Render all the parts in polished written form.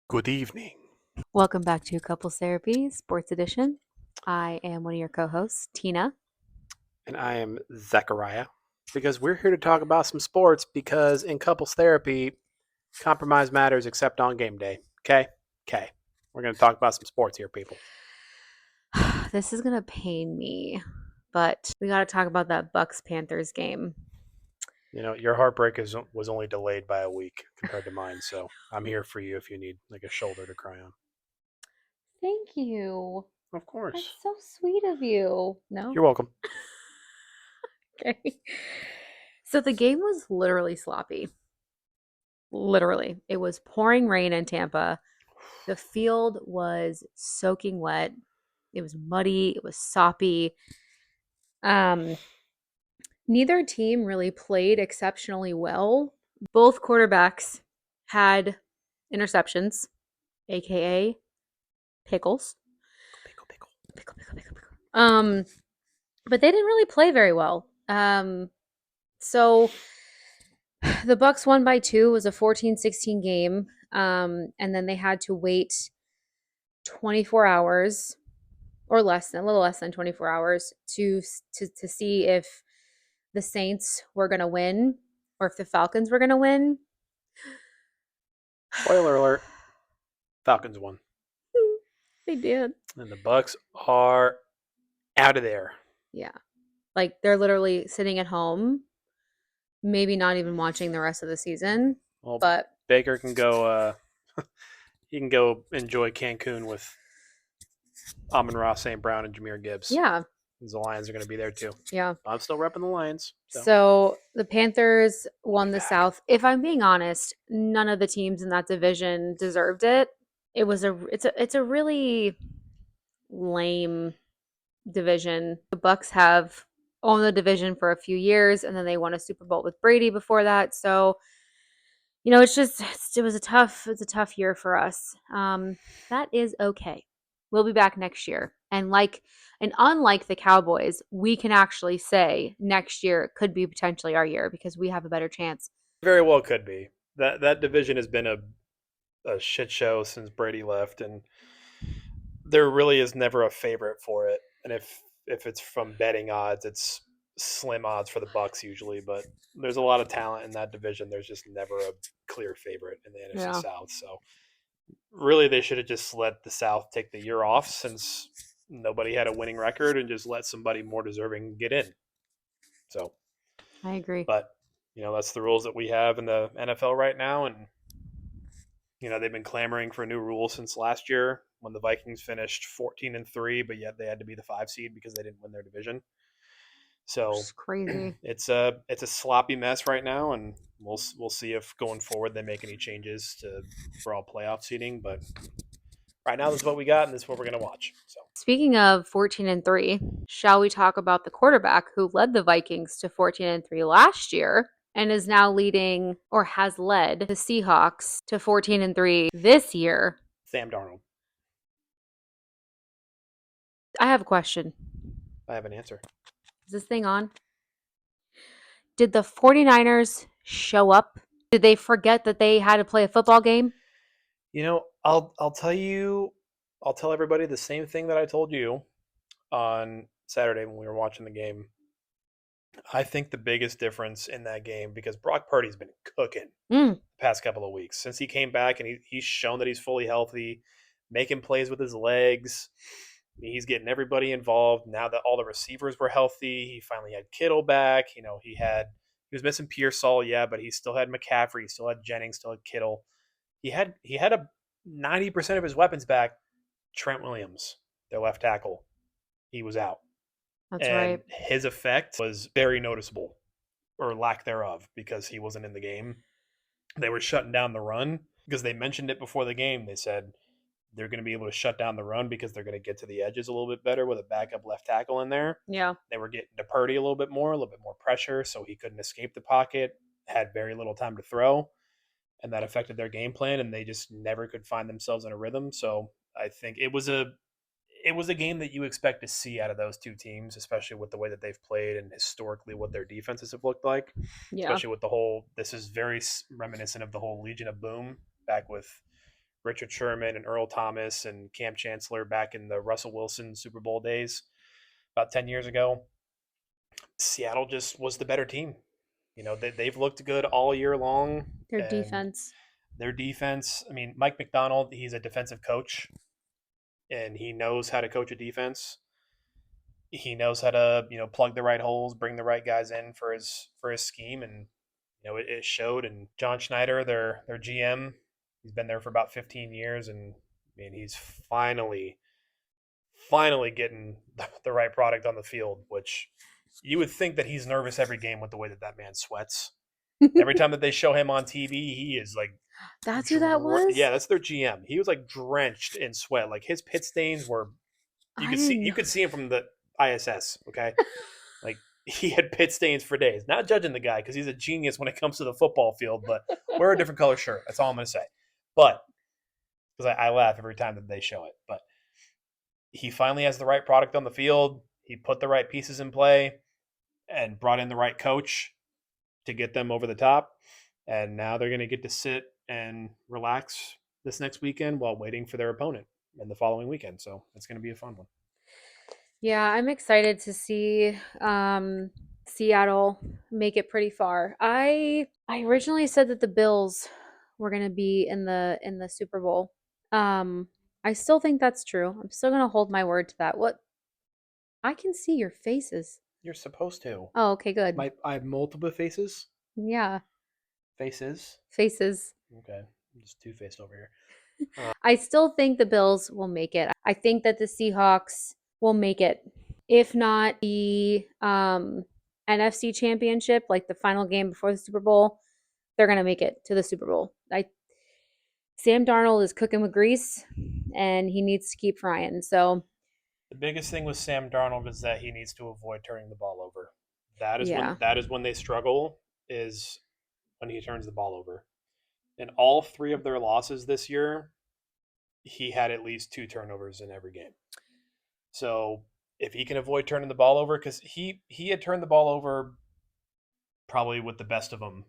Good evening. Welcome back to Couples Therapy Sports Edition. I am one of your co hosts, Tina. And I am Zechariah because we're here to talk about some sports because in couples therapy, compromise matters except on game day. Okay? Okay. We're going to talk about some sports here, people. This is going to pain me, but we got to talk about that Bucks Panthers game. You know, your heartbreak was only delayed by a week compared to mine, so I'm here for you if you need like a shoulder to cry on. Thank you. Of That's course. so sweet of you. No? You're welcome. Okay. So the game was literally sloppy. Literally. It was pouring rain in Tampa. The field was soaking wet. It was muddy. It was soppy. Um, Neither team really played exceptionally well. Both quarterbacks had interceptions, aka pickles. Pickle, pickle. Pickle, pickle, pickle, pickle. But they didn't really play very well. So the Bucks won by 2. It was a 14-16 game. And then they had to wait 24 hours or less than a little less than 24 hours to see if the Saints were going to win or if the Falcons were going to win. Spoiler alert. Falcons won. They did. And the Bucks are out of there. Yeah. Like they're literally sitting at home, maybe not even watching the rest of the season. Well, But Baker can go he can go enjoy Cancun with Amon-Ra St. Brown and Jameer Gibbs. yeah, The Lions are going to be there too. yeah. I'm still repping the Lions. So So the Panthers we'll won be the back. South. If I'm being honest, none of the teams in that division deserved it. It's a really lame division. The Bucks have owned the division for a few years and then they won a Super Bowl with Brady before that. So it was a tough year for us. That is okay. We'll be back next year. And unlike the Cowboys, we can actually say next year could be potentially our year because we have a better chance. Very well could be. That division has been a shit show since Brady left, and there really is never a favorite for it. And if it's from betting odds, it's slim odds for the Bucks usually, but there's a lot of talent in that division. There's just never a clear favorite in the NFC Yeah, South. So really they should have just let the South take the year off since nobody had a winning record and just let somebody more deserving get in. So, I agree. but that's the rules that we have in the NFL right now, and they've been clamoring for a new rule since last year when the Vikings finished 14-3, but yet they had to be the 5 seed because they didn't win their division. Which So is crazy. it's a sloppy mess right now, and we'll see if going forward they make any changes to for all playoff seeding. But right now, this is what we got, and this is what we're gonna watch. So Speaking of 14-3, shall we talk about the quarterback who led the Vikings to 14-3 last year and is now leading or has led the Seahawks to 14-3 this year? Sam Darnold, I have a question. I have an answer. Is this thing on? Did the 49ers show up? Did they forget that they had to play a football game? I'll tell everybody the same thing that I told you on Saturday when we were watching the game. I think the biggest difference in that game, because Brock Purdy's been cooking Mm, the past couple of weeks since he came back, and he's shown that he's fully healthy, making plays with his legs. He's getting everybody involved now that all the receivers were healthy. He finally had Kittle back. He was missing Pearsall, yeah, but he still had McCaffrey, he still had Jennings, still had Kittle. He had a 90% of his weapons back. Trent Williams, their left tackle, he was out, that's right. and his effect was very noticeable, or lack thereof, because he wasn't in the game. They were shutting down the run because they mentioned it before the game. They said they're going to be able to shut down the run because they're going to get to the edges a little bit better with a backup left tackle in there. Yeah. They were getting to Purdy a little bit more pressure, so he couldn't escape the pocket, had very little time to throw, and that affected their game plan, and they just never could find themselves in a rhythm. So I think it was a game that you expect to see out of those two teams, especially with the way that they've played and historically what their defenses have looked like. Yeah. Especially with the whole, this is very reminiscent of the whole Legion of Boom back with Richard Sherman and Earl Thomas and Cam Chancellor back in the Russell Wilson Super Bowl days about 10 years ago. Seattle just was the better team. They've looked good all year long. Their And defense. their defense, I mean, Mike McDonald, he's a defensive coach and he knows how to coach a defense. He knows how to, plug the right holes, bring the right guys in for his scheme, and it showed. And John Schneider, their GM, he's been there for about 15 years, and I mean, he's finally getting the right product on the field, which you would think that he's nervous every game with the way that man sweats. Every time that they show him on TV, he is like, That's who that was? yeah, that's their GM. He was like drenched in sweat. Like his pit stains were, you could see him from the ISS. Okay, like he had pit stains for days. Not judging the guy because he's a genius when it comes to the football field, but wear a different color shirt. That's all I'm gonna say. But because I laugh every time that they show it, but he finally has the right product on the field. He put the right pieces in play and brought in the right coach to get them over the top. And now they're going to get to sit and relax this next weekend while waiting for their opponent in the following weekend. So it's going to be a fun one. Yeah, I'm excited to see Seattle make it pretty far. I originally said that the Bills were going to be in the Super Bowl. I still think that's true. I'm still going to hold my word to that. What? I can see your faces. You're supposed to. Oh, okay, good. I have multiple faces. Yeah. Faces. Okay, I'm just two-faced over here. I still think the Bills will make it. I think that the Seahawks will make it. If not the NFC Championship, like the final game before the Super Bowl, they're going to make it to the Super Bowl. Sam Darnold is cooking with grease, and he needs to keep frying. So the biggest thing with Sam Darnold is that he needs to avoid turning the ball over. That is when they struggle, is when he turns the ball over. In all three of their losses this year, he had at least 2 turnovers in every game. So if he can avoid turning the ball over, because he had turned the ball over probably with the best of them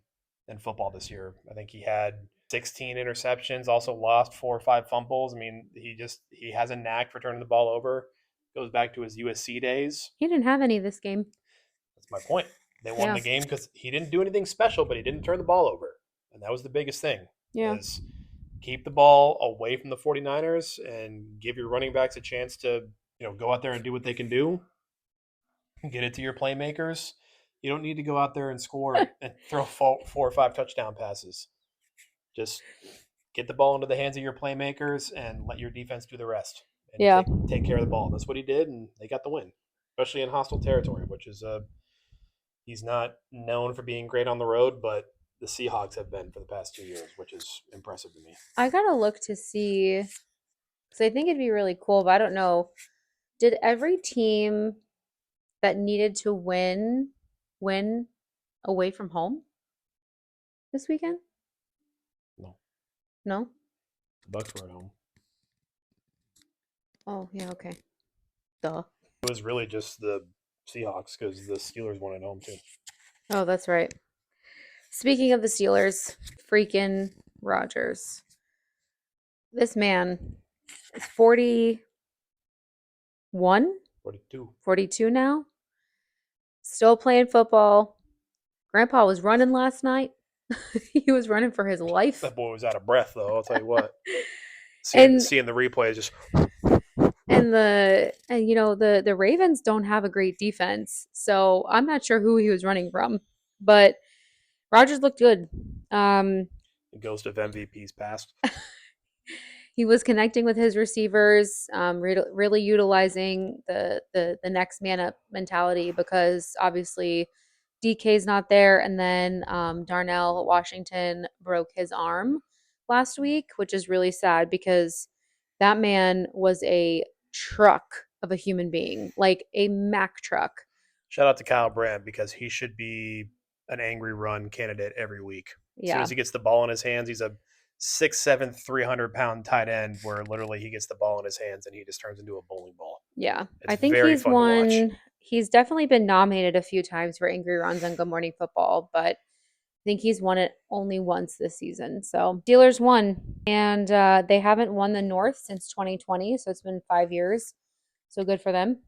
in football this year. I think he had 16 interceptions, also lost 4 or 5 fumbles. I mean, he has a knack for turning the ball over. Goes back to his USC days. he didn't have any this game. That's my point. They won the game because he didn't do anything special, but he didn't turn the ball over. And that was the biggest thing. Yeah. Is keep the ball away from the 49ers and give your running backs a chance to, go out there and do what they can do. Get it to your playmakers. You don't need to go out there and score and throw 4 or 5 touchdown passes. Just get the ball into the hands of your playmakers and let your defense do the rest. And take care of the ball. That's what he did, and they got the win, especially in hostile territory, which is he's not known for being great on the road, but the Seahawks have been for the past 2 years, which is impressive to me. I gotta look to see, because I think it'd be really cool, but I don't know. Did every team that needed to win away from home this weekend? No? The Bucks were at home. Oh, yeah, okay. Duh. It was really just the Seahawks because the Steelers won at home too. Oh, that's right. Speaking of the Steelers, freaking Rodgers. This man is 41? 42 now. Still playing football. Grandpa was running last night. He was running for his life. That boy was out of breath, though. I'll tell you what. Seeing the replay just. And the Ravens don't have a great defense, so I'm not sure who he was running from, but Rodgers looked good. The ghost of MVP's past. He was connecting with his receivers, really utilizing the next man up mentality, because obviously DK's not there, and then Darnell Washington broke his arm last week, which is really sad because that man was a truck of a human being, like a Mack truck. Shout out to Kyle Brandt, because he should be an angry run candidate every week. As soon as he gets the ball in his hands, he's a 6'7", 300-pound tight end where literally he gets the ball in his hands and he just turns into a bowling ball. Yeah. I think he's won. He's definitely been nominated a few times for angry runs on Good Morning Football, but think he's won it only once this season. So Steelers won, and they haven't won the North since 2020, so it's been 5 years. So good for them.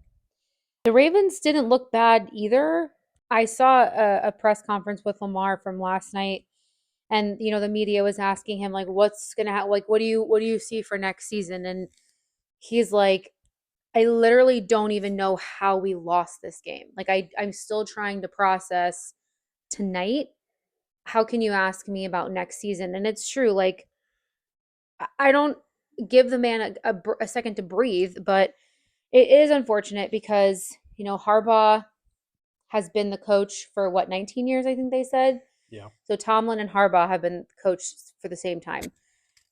The Ravens didn't look bad either. I saw a press conference with Lamar from last night, and the media was asking him like, "What's gonna happen? Like, what do you see for next season?" And he's like, "I literally don't even know how we lost this game. Like, I'm still trying to process tonight. How can you ask me about next season?" And it's true. Like, I don't give the man a second to breathe, but it is unfortunate because Harbaugh has been the coach for what, 19 years, I think they said. Yeah. So Tomlin and Harbaugh have been coached for the same time,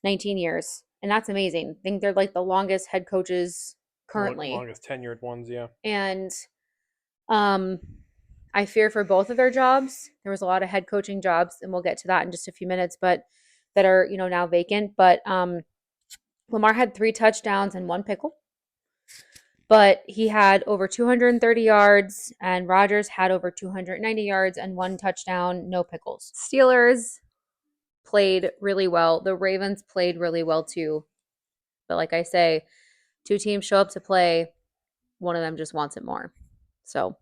19 years. And that's amazing. I think they're like the longest head coaches currently. Longest tenured ones, yeah. And um I fear for both of their jobs. There was a lot of head coaching jobs, and we'll get to that in just a few minutes, but that are, now vacant. But Lamar had 3 touchdowns and 1 pickle. But he had over 230 yards, and Rodgers had over 290 yards and 1 touchdown, no pickles. Steelers played really well. The Ravens played really well too. But like I say, 2 teams show up to play, one of them just wants it more. So,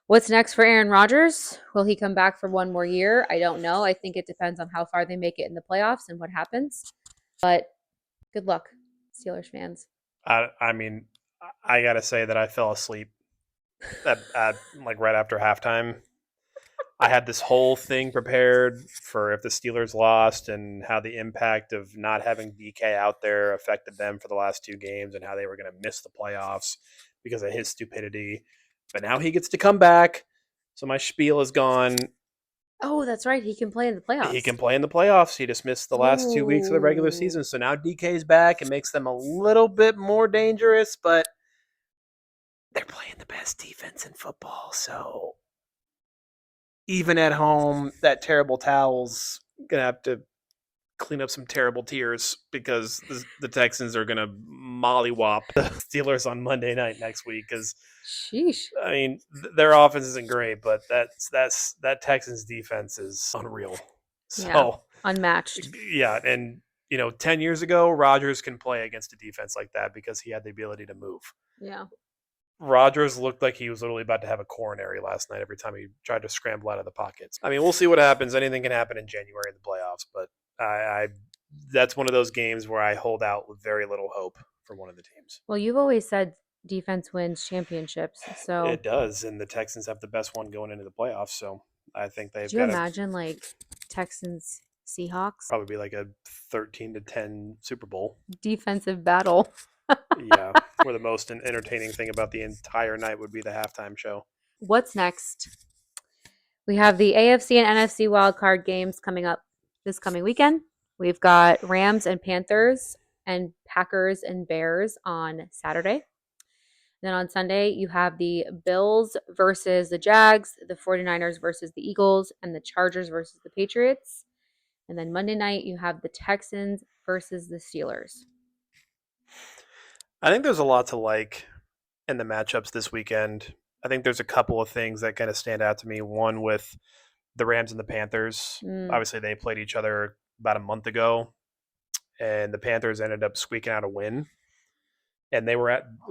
what's next for Aaron Rodgers? Will he come back for one more year? I don't know. I think it depends on how far they make it in the playoffs and what happens. But good luck, Steelers fans. I mean, I gotta say that I fell asleep at like right after halftime. I had this whole thing prepared for if the Steelers lost and how the impact of not having DK out there affected them for the last 2 games and how they were going to miss the playoffs because of his stupidity. But now he gets to come back. So my spiel is gone. Oh, that's right. He can play in the playoffs. He can play in the playoffs. He just missed the last 2 weeks of the regular season. So now DK's back. It makes them a little bit more dangerous, but they're playing the best defense in football. So even at home, that terrible towel's gonna have to clean up some terrible tears because the Texans are gonna mollywop the Steelers on Monday night next week. Because sheesh, I mean, their offense isn't great, but that Texans defense is unreal. So unmatched. yeah, and 10 years ago, Rodgers can play against a defense like that because he had the ability to move. Yeah. Rodgers looked like he was literally about to have a coronary last night every time he tried to scramble out of the pockets. I mean, we'll see what happens. Anything can happen in January in the playoffs, but I that's one of those games where I hold out with very little hope for one of the teams. Well, you've always said defense wins championships. So It does, and the Texans have the best one going into the playoffs, so I think they've could you got imagine like Texans Seahawks probably be like a 13-10 Super Bowl. defensive battle? Yeah, where the most entertaining thing about the entire night would be the halftime show. What's next? We have the AFC and NFC wildcard games coming up this coming weekend. We've got Rams and Panthers and Packers and Bears on Saturday. Then on Sunday, you have the Bills versus the Jags, the 49ers versus the Eagles, and the Chargers versus the Patriots. And then Monday night, you have the Texans versus the Steelers. I think there's a lot to like in the matchups this weekend. I think there's a couple of things that kind of stand out to me. One with the Rams and the Panthers. Obviously, they played each other about a month ago, and the Panthers ended up squeaking out a win. And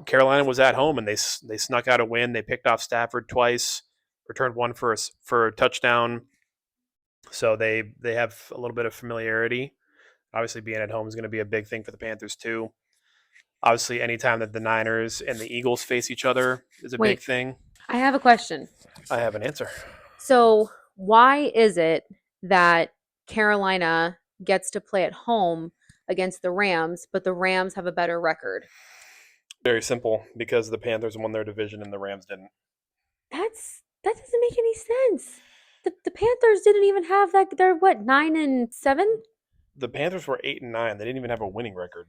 Carolina was at home, and they snuck out a win. They picked off Stafford twice, returned one for a touchdown. So they have a little bit of familiarity. Obviously, being at home is going to be a big thing for the Panthers too. Obviously, anytime that the Niners and the Eagles face each other is a big thing. I have a question. I have an answer. So, why is it that Carolina gets to play at home against the Rams, but the Rams have a better record? Very simple, because the Panthers won their division and the Rams didn't. That doesn't make any sense. The Panthers didn't even have that. They're what, 9-7? The Panthers were 8-9. They didn't even have a winning record.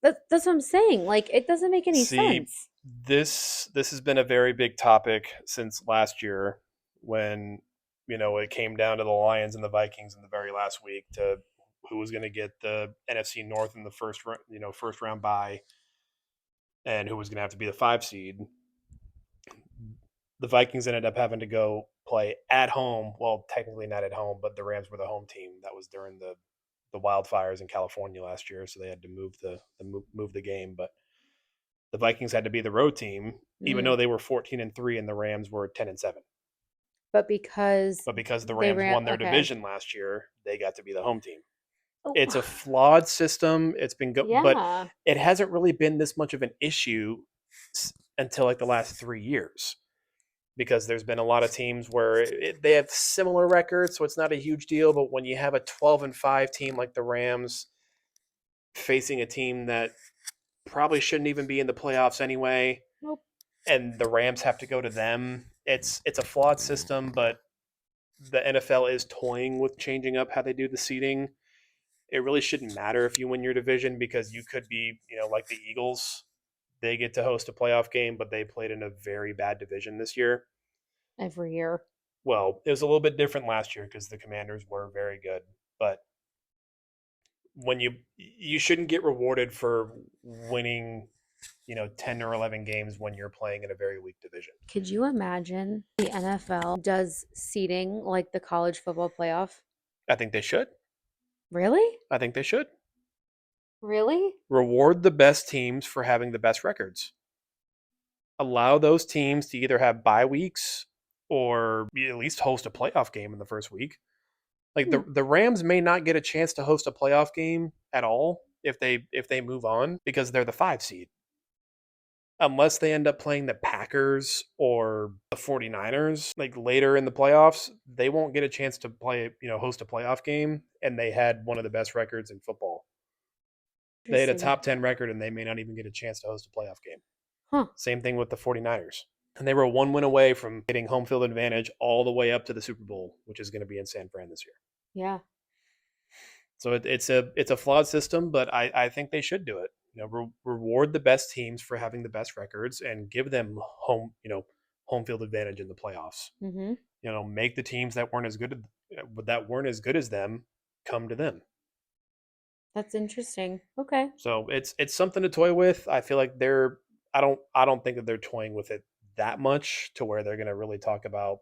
That's what I'm saying. Like, it doesn't make any sense. This has been a very big topic since last year when it came down to the Lions and the Vikings in the very last week to who was going to get the NFC North in the first round bye and who was going to have to be the 5 seed. The Vikings ended up having to go play at home. Well, technically not at home, but the Rams were the home team. That was during the wildfires in California last year, so they had to move the game. But the Vikings had to be the road team, even though they were 14-3 and the Rams were 10-7. But because But because the they Rams ran, won their okay. division last year, they got to be the home team. Oh, It's a flawed system. It's been but yeah. it hasn't really been this much of an issue until like the last 3 years, because there's been a lot of teams where they have similar records, so it's not a huge deal. But when you have a 12-5 team like the Rams facing a team that probably shouldn't even be in the playoffs anyway, Nope. and the Rams have to go to them, it's a flawed system. But the NFL is toying with changing up how they do the seeding. It really shouldn't matter if you win your division, because you could be, like the Eagles. They get to host a playoff game, but they played in a very bad division this year. Every year. Well, it was a little bit different last year because the Commanders were very good. But when you shouldn't get rewarded for winning, 10 or 11 games when you're playing in a very weak division. Could you imagine the NFL does seeding like the college football playoff? I think they should. Really? I think they should. Really? Reward the best teams for having the best records. Allow those teams to either have bye weeks or at least host a playoff game in the first week. Like the Rams may not get a chance to host a playoff game at all if they move on, because they're the 5 seed. Unless they end up playing the Packers or the 49ers like later in the playoffs, they won't get a chance to host a playoff game, and they had one of the best records in football. They had a top 10 record, and they may not even get a chance to host a playoff game. Huh. Same thing with the 49ers. And they were 1 win away from getting home field advantage all the way up to the Super Bowl, which is going to be in San Fran this year. Yeah. So it's a flawed system, but I think they should do it. Reward the best teams for having the best records and give them home field advantage in the playoffs. Mm-hmm. Make the teams that weren't as good as them come to them. That's interesting. Okay. So it's something to toy with. I feel like I don't think that they're toying with it that much to where they're going to really talk about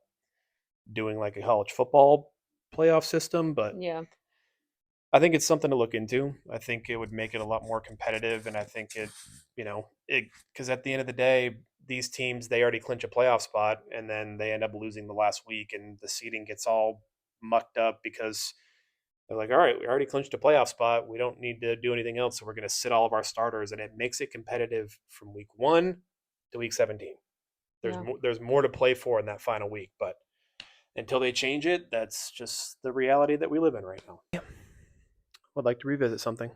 doing like a college football playoff system, but yeah, I think it's something to look into. I think it would make it a lot more competitive, and I think because at the end of the day, these teams, they already clinch a playoff spot, and then they end up losing the last week, and the seeding gets all mucked up because they're like, all right, we already clinched a playoff spot. We don't need to do anything else, so we're going to sit all of our starters, and it makes it competitive from week 1 to week 17. There's more to play for in that final week, but until they change it, that's just the reality that we live in right now. Yeah. Would like to revisit something.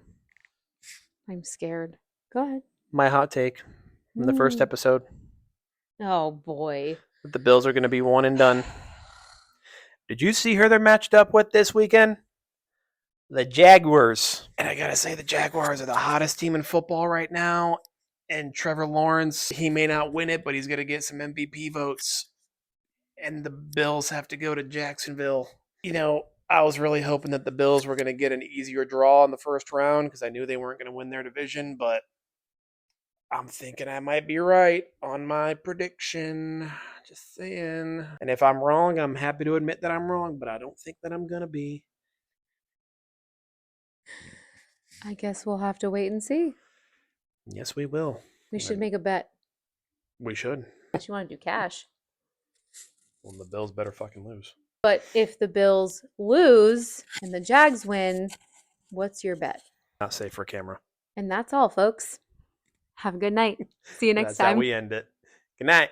I'm scared. Go ahead. My hot take from the first episode. Oh boy. The Bills are going to be one and done. Did you see who they're matched up with this weekend? The Jaguars. And I got to say, the Jaguars are the hottest team in football right now. And Trevor Lawrence, he may not win it, but he's going to get some MVP votes. And the Bills have to go to Jacksonville. I was really hoping that the Bills were going to get an easier draw in the first round because I knew they weren't going to win their division, but I'm thinking I might be right on my prediction. Just saying. And if I'm wrong, I'm happy to admit that I'm wrong, but I don't think that I'm going to be. I guess we'll have to wait and see. Yes, we will. We should make a bet. We should. Unless you want to do cash. Well, the Bills better fucking lose. But if the Bills lose and the Jags win, what's your bet? Not safe for camera. And that's all, folks. Have a good night. See you next time. That's how we end it. Good night.